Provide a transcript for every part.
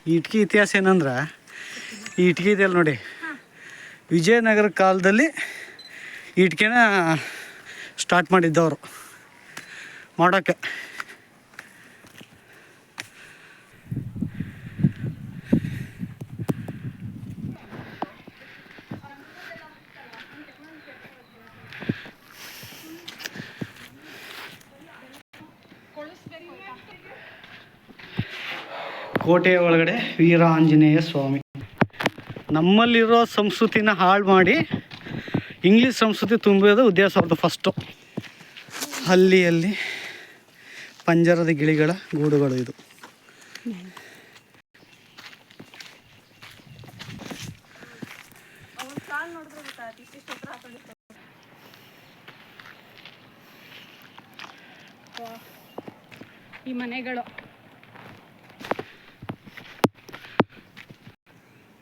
ಈ ಇಟ್ಕೆ ಇತಿಹಾಸ ಏನಂದ್ರೆ, ಈ ಇಟ್ಕೆ ಇದೆಯಲ್ಲ ನೋಡಿ, ವಿಜಯನಗರ ಕಾಲದಲ್ಲಿ ಈ ಇಟ್ಕೆನ ಸ್ಟಾರ್ಟ್ ಮಾಡಿದ್ದವರು ಮಾಡೋಕ್ಕೆ. ಕೋಟೆಯ ಒಳಗಡೆ ವೀರಾಂಜನೇಯ ಸ್ವಾಮಿ. ನಮ್ಮಲ್ಲಿರೋ ಸಂಸ್ಕೃತಿನ ಹಾಳು ಮಾಡಿ ಇಂಗ್ಲೀಷ್ ಸಂಸ್ಕೃತಿ ತುಂಬೋದು ಉದ್ದೇಶ ಅವ್ರದ್ದು ಫಸ್ಟು. ಅಲ್ಲಿ ಪಂಜರದ ಗಿಳಿಗಳ ಗೂಡುಗಳು ಇದು. ಈ ಮನೆಗಳು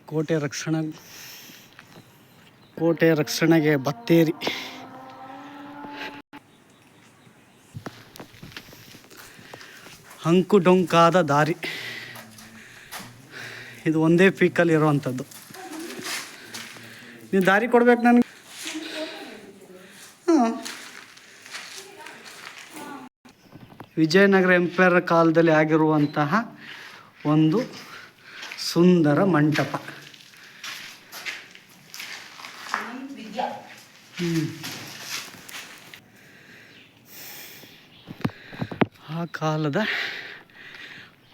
ಕೋಟೆ ರಕ್ಷಣೆಗೆ ಬತ್ತೇರಿ. ಅಂಕು ಡೊಂಕಾದ ದಾರಿ. ಇದು ಒಂದೇ ಪೀಕಲ್ಲಿ ಇರೋವಂಥದ್ದು. ನೀವು ದಾರಿ ಕೊಡ್ಬೇಕು ನನಗೆ. ವಿಜಯನಗರ ಎಂಪೈರ್ ಕಾಲದಲ್ಲಿ ಆಗಿರುವಂತಹ ಒಂದು ಸುಂದರ ಮಂಟಪ. ಆ ಕಾಲದ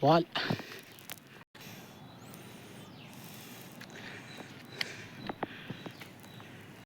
ವಾಲ್.